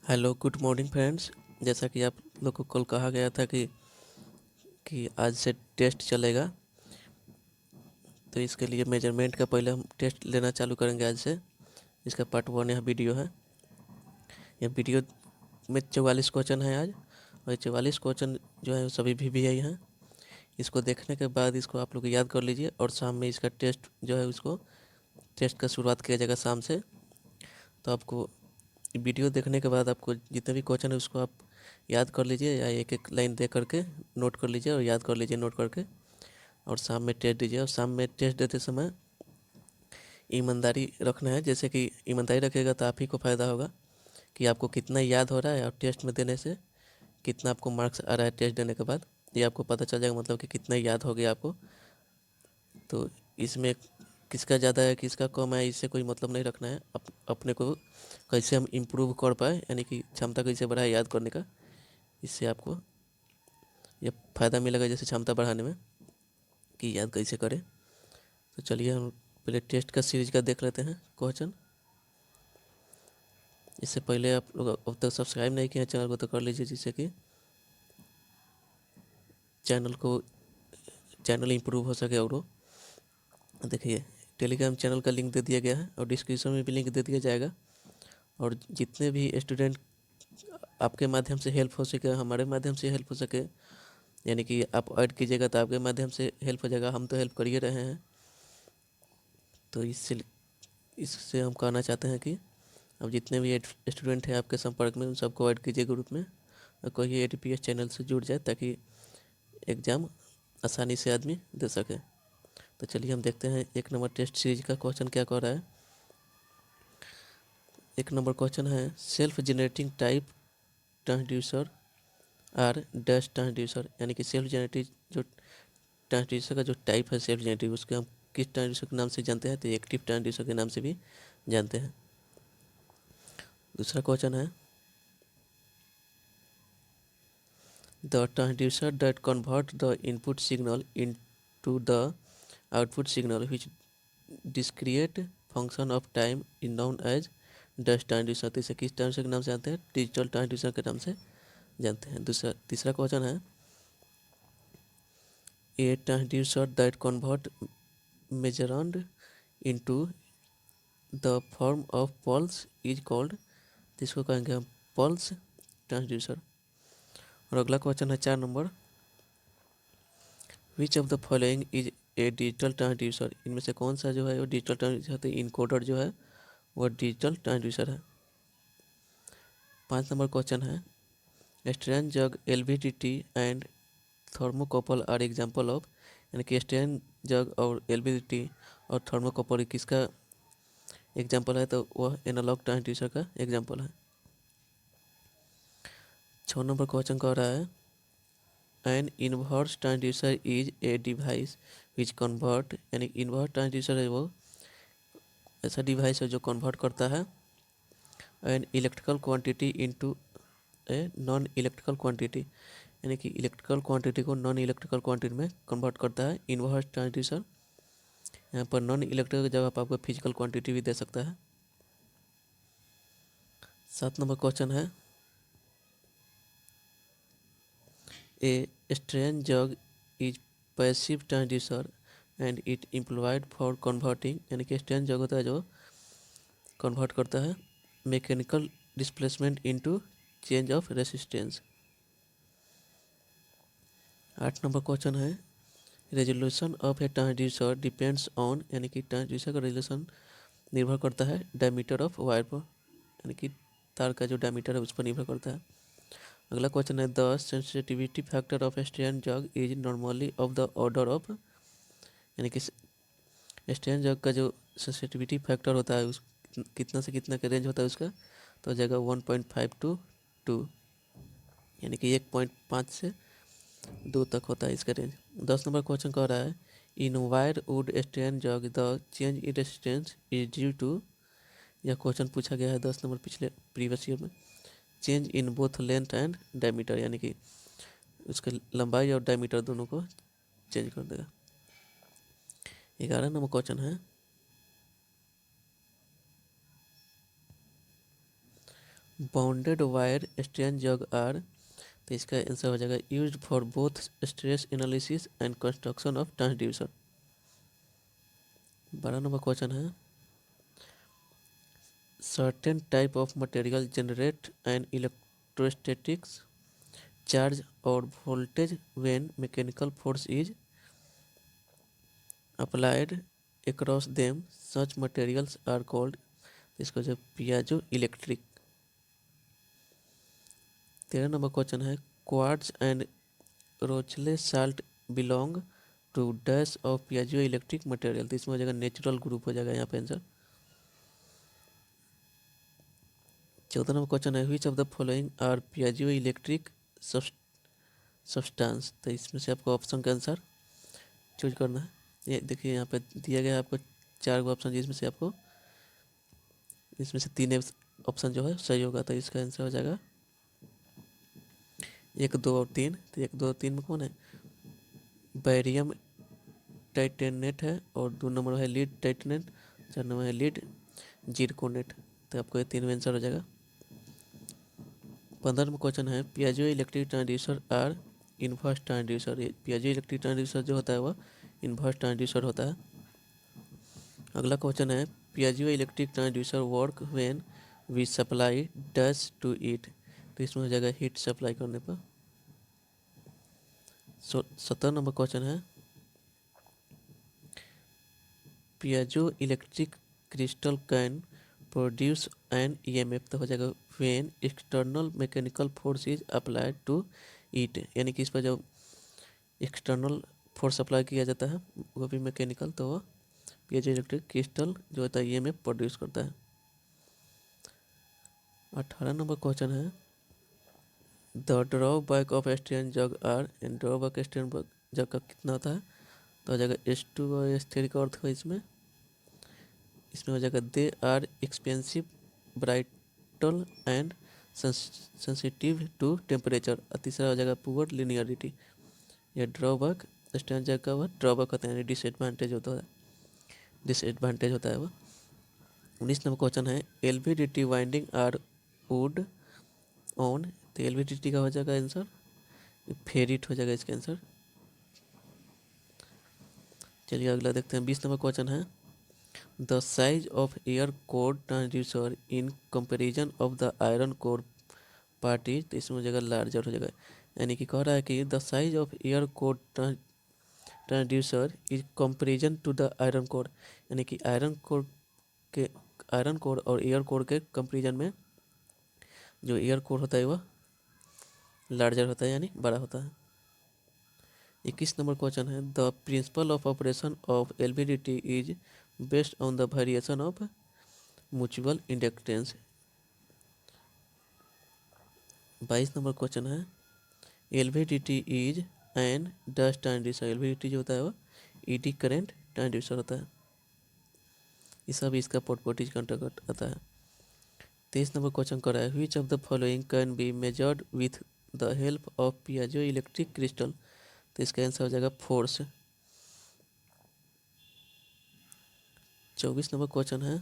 Hello good morning friends. जैसा कि आप लोग को कल कहा गया था कि आज से टेस्ट चलेगा, तो इसके लिए मेजरमेंट का पहले हम टेस्ट लेना चालू करेंगे आज से। इसका पार्ट 1 यह वीडियो है। यह वीडियो में 44 क्वेश्चन है आज, और 44 क्वेश्चन जो है सभी VVI हैं। इसको देखने के बाद इसको आप लोग याद कर लीजिए, और शाम में इसका टेस्ट जो है उसको टेस्ट का शुरुआत किया जाएगा शाम से। तो आपको वीडियो देखने के बाद आपको जितने भी क्वेश्चन है उसको आप याद कर लीजिए, या एक एक लाइन दे करके नोट कर लीजिए और याद कर लीजिए नोट करके, और शाम में टेस्ट दीजिए। और शाम में टेस्ट देते समय ईमानदारी रखना है। जैसे कि ईमानदारी रखिएगा तो आप ही को फ़ायदा होगा कि आपको कितना याद हो रहा है, और टेस्ट में देने से कितना आपको मार्क्स आ रहा है टेस्ट देने के बाद, ये आपको पता चल जाएगा, मतलब कि कितना याद हो गया आपको। तो इसमें किसका ज़्यादा है किसका कम है इससे कोई मतलब नहीं रखना है। अपने को कैसे हम इम्प्रूव कर पाए, यानी कि क्षमता कैसे बढ़ाए याद करने का, इससे आपको ये फ़ायदा मिलेगा जैसे क्षमता बढ़ाने में, कि याद कैसे करें। तो चलिए हम पहले टेस्ट का सीरीज का देख लेते हैं क्वेश्चन। इससे पहले आप लोग अब तक सब्सक्राइब नहीं किए हैं चैनल को तो कर लीजिए, जिससे कि चैनल इम्प्रूव हो सके। और देखिए टेलीग्राम चैनल का लिंक दे दिया गया है, और डिस्क्रिप्शन में भी लिंक दे दिया जाएगा। और जितने भी स्टूडेंट आपके माध्यम से हेल्प हो सके, हमारे माध्यम से हेल्प हो सके, यानी कि आप ऐड कीजिएगा तो आपके माध्यम से हेल्प हो जाएगा। हम तो हेल्प कर ही रहे हैं। तो इससे हम कहना चाहते हैं कि अब जितने भी स्टूडेंट हैं आपके संपर्क में, उन सबको ऐड कीजिए ग्रुप में, और कोई ATPS चैनल से जुड़ जाए ताकि एग्ज़ाम आसानी से आदमी दे सके। तो चलिए हम देखते हैं 1 नंबर टेस्ट सीरीज का क्वेश्चन क्या कह रहा है। 1 नंबर क्वेश्चन है, self generating type transducer are dash transducer, यानी कि सेल्फ जनरेटिव जो ट्रांसड्यूसर का जो टाइप है सेल्फ जनरेटिव, उसके हम किस ट्रांसड्यूसर के नाम से जानते हैं, तो एक्टिव ट्रांसड्यूसर के नाम से भी जानते हैं। दूसरा क्वेश्चन है, the transducer that convert the input signal into the output signal which discrete function of time is known as dash transducer. तो इसे किस ट्रांसड्यूसर के नाम से जानते हैं, डिजिटल ट्रांसड्यूसर के नाम से जानते हैं। तीसरा क्वेश्चन है, a transducer that convert measured into the form of pulse is called, जिसको कहेंगे हम पल्स ट्रांसड्यूसर। और अगला क्वेश्चन है 4 number, which of the following is a digital transducer, इनमें से कौन सा जो है वो डिजिटल ट्रांसड्यूसर है। इनकोडर जो है वो डिजिटल ट्रांसड्यूसर है। 5 नंबर क्वेश्चन है, स्ट्रेन जग LVDT and thermocouple are example of, यानी कि स्ट्रेन जग और LVDT और थर्मोकपल किसका एग्जाम्पल है, तो वह एनालॉग ट्रांसड्यूसर का एग्जाम्पल है। 6 नंबर क्वेश्चन कह रहा है, N inverse transducer is a device which convert, यानी इनवर्स ट्रांसड्यूसर है वो ऐसा डिवाइस है जो कन्वर्ट करता है an electrical quantity into a non electrical quantity, यानी कि इलेक्ट्रिकल क्वांटिटी को नॉन इलेक्ट्रिकल क्वांटिटी में कन्वर्ट करता है इनवर्स ट्रांसड्यूसर। यहाँ पर नॉन इलेक्ट्रिकल की जगह पर आपको फिजिकल क्वांटिटी भी दे सकता है। 7 नंबर क्वेश्चन है, ए स्ट्रेन जग is passive transducer and it employed for converting, यानी कि स्ट्रेन जग होता है जो कन्वर्ट करता है mechanical displacement into change of resistance. 8 number question है, resolution of a transducer depends on, यानी कि ट्रांसड्यूसर का रेजोल्यूशन निर्भर करता है डायमीटर ऑफ वायर पर, यानी कि तार का जो डायमीटर है उस पर निर्भर करता है। अगला क्वेश्चन है, the sensitivity factor of strain जग is normally of the order of, यानी कि स्ट्रेन जग का जो सेंसिटिविटी फैक्टर होता है उस कितना से कितना का रेंज होता है उसका, तो जगह 1.5 to 2, यानी कि 1.5 से 2 तक होता है इसका रेंज। 10 नंबर क्वेश्चन कह रहा है, इन वायर वुड स्ट्रेन जग the change in resistance is due to, यह क्वेश्चन पूछा गया है 10 नंबर पिछले प्रीवियस ईयर में, change in both length and diameter, यानी कि उसके लंबाई और डायमीटर दोनों को चेंज कर देगा। 11 नंबर क्वेश्चन है, बाउंडेड वायर स्ट्रेन जग आर, तो इसका आंसर हो जाएगा used for both stress analysis and construction of transducer. 12 number question है certain type of material generate an electrostatics charge और voltage when mechanical force is applied across them, such materials are called, इसको जो piezoelectric. 13 number question है quartz and Rochelle salt belong to dash of piezoelectric material, तो इसमें हो जाएगा natural group हो जाएगा यहाँ पे आंसर। 14 नंबर क्वेश्चन है which of the following are piezo electric substance, तो इसमें से आपको ऑप्शन का आंसर चूज करना है। ये देखिए यहाँ पे दिया गया है आपको 4 ऑप्शन, जिसमें से आपको इसमें से 3 ऑप्शन जो है सही होगा, तो इसका आंसर हो जाएगा 1, 2 और 3। तो 1, 2 और 3 में कौन है, बैरियम टाइटेनेट है, और 2 नंबर है लीड टाइटेनेट, 4 नंबर है लीड जिरकोनेट, तो आपको ये 3 में आंसर हो जाएगा। 15 नंबर क्वेश्चन है piezo electric transducer are inverse transducer, piezo electric transducer जो होता है वह इन्वर्स ट्रांसड्यूसर होता है। अगला क्वेश्चन है piezo electric transducer work when we supply dash to it, तो इसमें हो जाएगा हीट सप्लाई करने पर। 17 नंबर क्वेश्चन है piezo electric crystal can produce an EMF, तो हो जाएगा when external mechanical force is applied to it, यानी कि इस पर जब एक्सटर्नल फोर्स अप्लाई किया जाता है वो भी मैकेनिकल, तो वह पियाजो इलेक्ट्रिक क्रिस्टल जो होता है ईएमएफ प्रोड्यूस करता है। 18 नंबर क्वेश्चन है द ड्रॉबैक ऑफ स्टेन जग आर, एंड ड्रॉबैक स्टेन जग का कितना होता है, तो हो जाएगा S2 और S3 का अर्थ है इसमें हो जाएगा they are expensive brittle and sensitive to temperature, और तीसरा हो जाएगा पुअर लिनियरिटी। यह ड्रॉबैक स्टैंड जग का वह ड्रॉबैक होता है, डिसएडवांटेज होता है वह। 19 नंबर क्वेश्चन है LVDT winding are would on, तो LVDT का हो जाएगा आंसर फेरिट हो जाएगा इसका आंसर। चलिए अगला देखते हैं। 20 नंबर क्वेश्चन है the size of air core transducer in comparison of the iron core party, तो इसमें हो जाएगा लार्जर हो जाएगा, यानी कि कह रहा है कि the size of air core transducer is comparison to the iron core, यानी कि आयरन कोर और एयर कोर के कंपेरिजन में जो एयर कोर होता है वह लार्जर होता है, यानी बड़ा होता है। 21 नंबर क्वेश्चन है the principle of operation of LVDT is based on the variation of mutual inductance. 22 number question है LVDT is an dust transducer, LVDT जो होता है वह ED करेंट ट्रांसड्यूसर होता है। ये सब इसका पोर्टपोर्टिज का अंतर्गत आता है। 23 नंबर क्वेश्चन कर रहा है which of the following can be measured with the help of Piaggio electric crystal, तो इसका आंसर हो जाएगा फोर्स। 24 नंबर क्वेश्चन है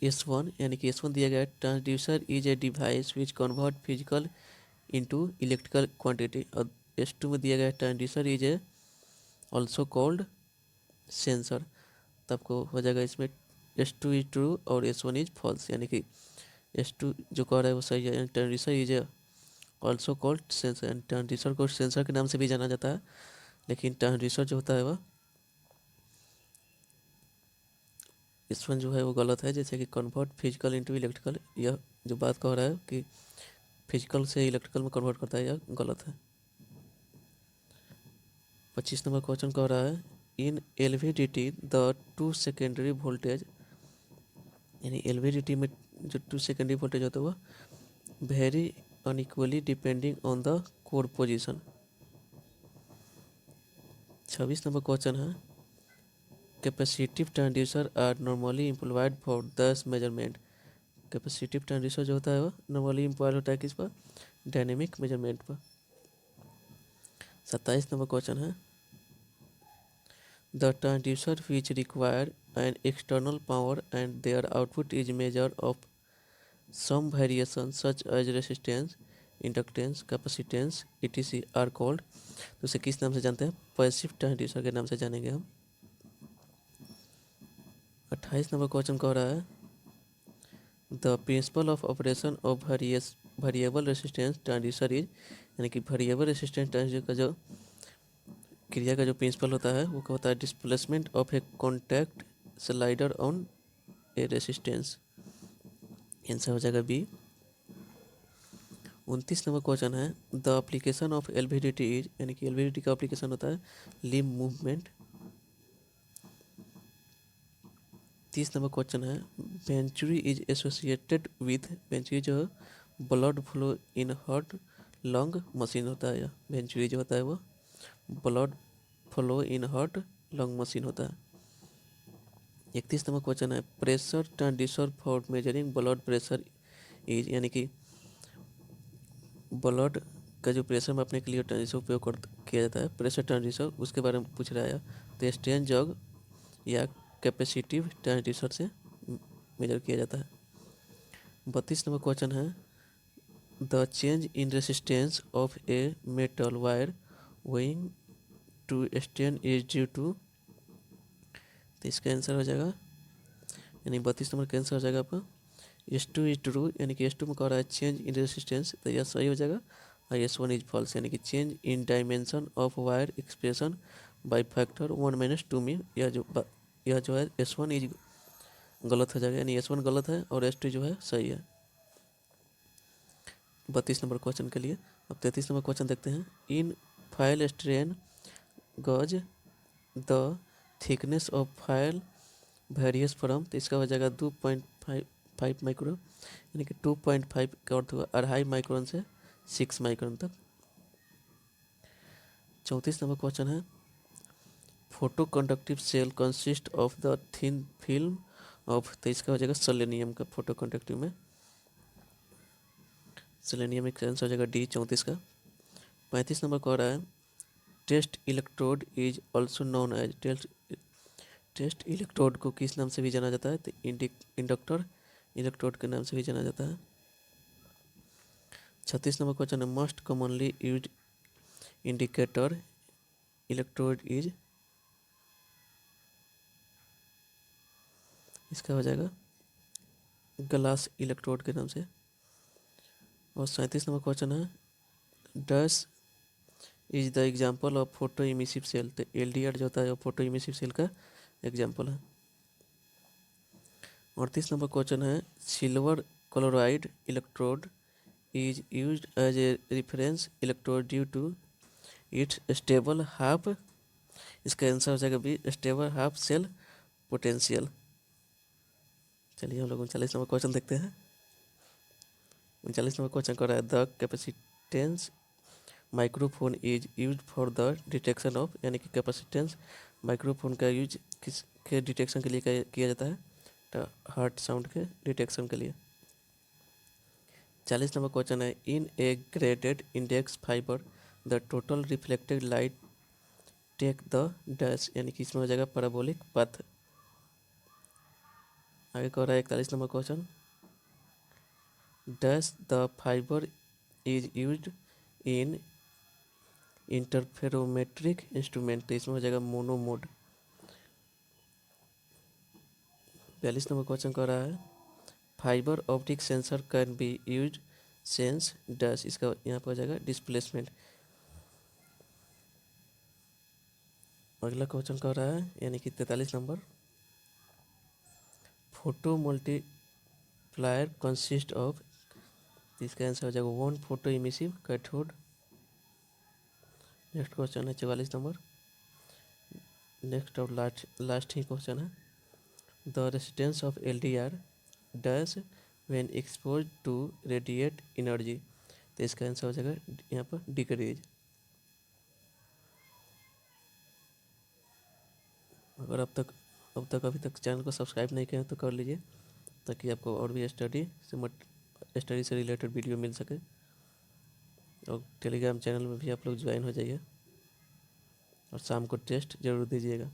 S1, यानी कि S1 दिया गया है transducer is a device which convert physical into electrical quantity, और S2 में दिया गया है transducer is a also called sensor, तो आपको हो जाएगा इसमें S2 इज ट्रू और S1 इज फॉल्स, यानी कि S2 जो कह रहा है वो सही है, transducer is a also called sensor, and transducer को सेंसर के नाम से भी जाना जाता है, लेकिन ट्रांसड्यूसर जो होता है वह S1 जो है वो गलत है, जैसे कि कन्वर्ट फिजिकल इनटू इलेक्ट्रिकल, यह जो बात कह रहा है कि फिजिकल से इलेक्ट्रिकल में कन्वर्ट करता है, यह गलत है। 25 नंबर क्वेश्चन कह रहा है इन LVDT द 2 सेकेंडरी वोल्टेज, यानी LVDT में जो 2 सेकेंडरी वोल्टेज होता है वह very unequally depending on the core position. 26 number question है capacitive transducer are normally employed for दस मेजरमेंट, कैपेसिटिव ट्रांसड्यूसर जो होता है वह नॉर्मली एम्प्लॉयड होता है किस पर, डायनेमिक मेजरमेंट पर। 27 नंबर क्वेश्चन है the transducer which require an external power and their output is measure of some variation such as resistance, inductance, capacitance etc are called, तो उसे किस नाम से जानते हैं? पैसिव ट्रांसड्यूसर के नाम से जानेंगे हम। 28 नंबर क्वेश्चन कह रहा है the principle of operation of variable resistance transducer is, यानी कि वेरिएबल रेसिस्टेंस ट्रांसड्यूसर का जो क्रिया का जो प्रिंसिपल होता है वो क्या होता है? Displacement of a contact slider on a resistance. Answer हो जाएगा बी। 29 नंबर क्वेश्चन है the application of LVDT is, यानी कि एलवीडीटी का एप्लीकेशन होता है लिम्ब मूवमेंट। 30 नंबर क्वेश्चन है venturi is associated with, venturi जो blood flow in heart lung machine होता है, या वेंचुरी जो होता है वो blood flow in heart lung machine होता है। 31 नंबर क्वेश्चन है pressure transducer for measuring blood pressure is, यानी कि ब्लड का जो प्रेशर मापने के लिए ट्रांसड्यूसर उपयोग किया जाता है, प्रेशर ट्रांसड्यूसर, उसके बारे में पूछ रहा है। तो स्ट्रेन जग या कैपेसिटिव ट्रांसड्यूसर से मेजर किया जाता है। 32 नंबर क्वेश्चन है the change in resistance of a metal wire going to strain is due to, तो इसका आंसर हो जाएगा, यानी 32 नंबर का आंसर हो जाएगा आपका S2 इज ट्रू, यानी कि S2 में कह रहा है चेंज इन रेसिस्टेंस, तो यह सही हो जाएगा। और S1 इज फॉल्स, यानी कि change in dimension of wire expression by factor 1 - 2 में, यह जो है S1 इज गलत हो जाएगा, यानी S1 गलत है और S2 जो है सही है 32 नंबर क्वेश्चन के लिए। अब 33 नंबर क्वेश्चन देखते हैं इन फाइल स्ट्रेन गज the thickness of file various from, तो इसका हो जाएगा 2.5 माइक्रो, यानी कि 2.5 का अर्थ हुआ 2.5 माइक्रोन से 6 माइक्रोन तक। 34 नंबर क्वेश्चन है photo conductive cell consist of the thin film of, तो इसका हो जाएगा सेलेनियम का, फोटो कंडक्टिव में सेलेनियम एक आंसर हो जाएगा डी 34 का। 35 नंबर कह रहा है test electrode is also known as, test electrode को किस नाम से भी जाना जाता है? तो इंडक्टर इलेक्ट्रोड के नाम से भी जाना जाता है। 36 नंबर क्वेश्चन है most commonly used indicator electrode is, इसका हो जाएगा ग्लास इलेक्ट्रोड के नाम से। और 37 नंबर क्वेश्चन है this is the example of photo emissive cell, तो LDR जो होता है वो फोटो इमिसिव सेल का एग्जाम्पल है। 38 नंबर क्वेश्चन है silver chloride electrode is used as a reference electrode due to its stable half, इसका आंसर हो जाएगा B stable half cell potential. चलिए हम लोग 39 नंबर क्वेश्चन देखते हैं। 39 नंबर क्वेश्चन कर रहा है the capacitance microphone is use for the detection of, यानी कि कैपेसिटेंस माइक्रोफोन का यूज किस के डिटेक्शन के लिए किया जाता है? तो हार्ट साउंड के डिटेक्शन के लिए। 40 नंबर क्वेश्चन है in a graded index fibre the total reflected light take the dash, यानी कि इसमें हो जाएगा पैराबोलिक पाथ। आगे कह रहा है 41 number question dash the fibre is used in interferometric instrument, तो इसमें हो जाएगा मोनोमोड। 42 नंबर क्वेश्चन कह रहा है fibre optic sensor can be use sense dash, इसका यहाँ पर हो जाएगा डिस्प्लेसमेंट। अगला क्वेश्चन कह रहा है यानी कि 43 number photo multiplier consist of, इसका आंसर हो जाएगा one photo emissive cathode. Next question है 44 नंबर, नेक्स्ट और लास्ट ही क्वेश्चन है the resistance of LDR dash when expose to radiate energy, तो इसका आंसर हो जाएगा यहाँ पर डिक्रीज। अगर अब तक अभी तक चैनल को सब्सक्राइब नहीं किया तो कर लीजिए ताकि आपको और भी स्टडी से रिलेटेड वीडियो मिल सके। और टेलीग्राम चैनल में भी आप लोग ज्वाइन हो जाइए और शाम को टेस्ट ज़रूर दीजिएगा।